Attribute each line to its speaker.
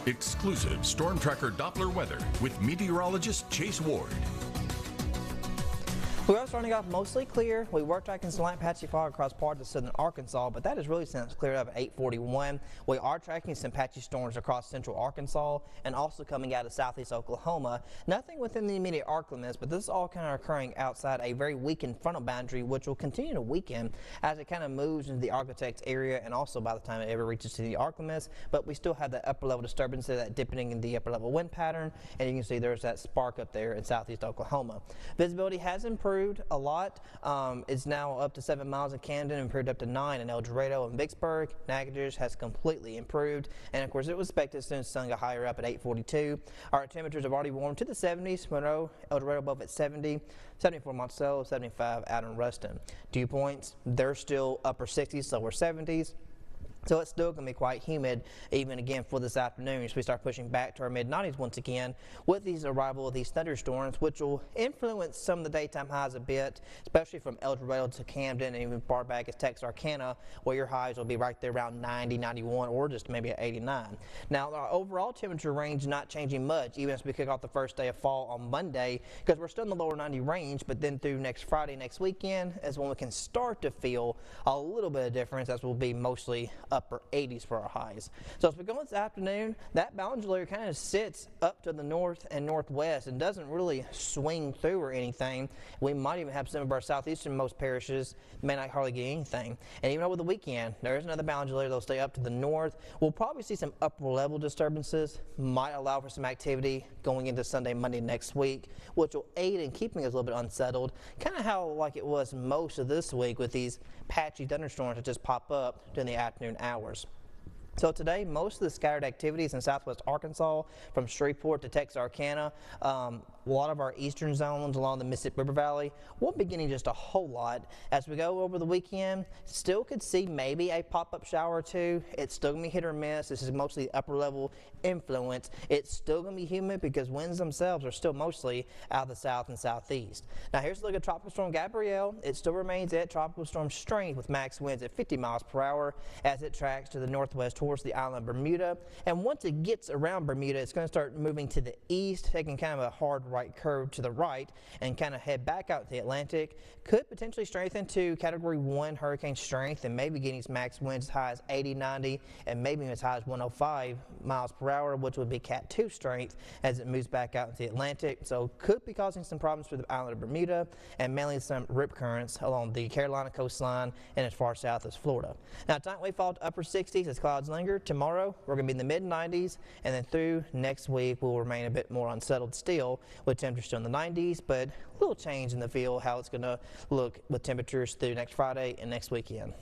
Speaker 1: Exclusive Storm Tracker Doppler weather with meteorologist Chase Ward.
Speaker 2: We are starting off mostly clear. We were tracking some light patchy fog across parts of southern Arkansas, but that has really since cleared up at 8:41. We are tracking some patchy storms across central Arkansas and also coming out of southeast Oklahoma. Nothing within the immediate arc limits, but this is all kind of occurring outside a very weakened frontal boundary, which will continue to weaken as it kind of moves into the Architects area and also by the time it ever reaches to the arc limits. But we still have that upper level disturbance there, that dipping in the upper level wind pattern, and you can see there's that spark up there in southeast Oklahoma. Visibility has improved a lot. It's now up to 7 miles in Camden, improved up to 9 in El Dorado and Vicksburg. Natchitoches has completely improved, and of course it was expected as soon as the sun got higher up at 8:42. Our temperatures have already warmed to the 70s. Monroe, El Dorado above at 70, 74 Monticello, 75 out in Ruston. Dew points, they're still upper 60s, lower 70s. So it's still going to be quite humid even again for this afternoon as we start pushing back to our mid-90s once again with these arrival of these thunderstorms, which will influence some of the daytime highs a bit, especially from El Dorado to Camden and even far back as Texarkana, where your highs will be right there around 90, 91, or just maybe at 89. Now our overall temperature range not changing much even as we kick off the first day of fall on Monday, because we're still in the lower 90 range, but then through next Friday, next weekend is when we can start to feel a little bit of difference, as will be mostly upper 80s for our highs. So as we go this afternoon, that boundary layer kind of sits up to the north and northwest and doesn't really swing through or anything. We might even have some of our southeasternmost parishes may not hardly get anything. And even over the weekend, there is another boundary layer that'll stay up to the north. We'll probably see some upper level disturbances, might allow for some activity going into Sunday, Monday next week, which will aid in keeping us a little bit unsettled, kind of how like it was most of this week with these patchy thunderstorms that just pop up during the afternoon hours. So today, most of the scattered activities in southwest Arkansas from Shreveport to Texarkana, a lot of our eastern zones along the Mississippi River Valley won't be getting just a whole lot. As we go over the weekend, still could see maybe a pop-up shower or two. It's still going to be hit or miss. This is mostly upper level influence. It's still going to be humid because winds themselves are still mostly out of the south and southeast. Now here's a look at Tropical Storm Gabrielle. It still remains at tropical storm strength with max winds at 50 miles per hour as it tracks to the northwest towards the island of Bermuda. And once it gets around Bermuda, it's going to start moving to the east, taking kind of a hard right curve to the right and kind of head back out to the Atlantic. Could potentially strengthen to Category 1 hurricane strength and maybe getting its max winds as high as 80, 90, and maybe as high as 105 miles per hour, which would be Cat 2 strength as it moves back out into the Atlantic. So could be causing some problems for the island of Bermuda and mainly some rip currents along the Carolina coastline and as far south as Florida. Now tonight we fall to upper 60s as clouds linger. Tomorrow we're going to be in the mid-90s, and then through next week we'll remain a bit more unsettled still with temperatures still in the 90s, but a little change in the feel how it's going to look with temperatures through next Friday and next weekend.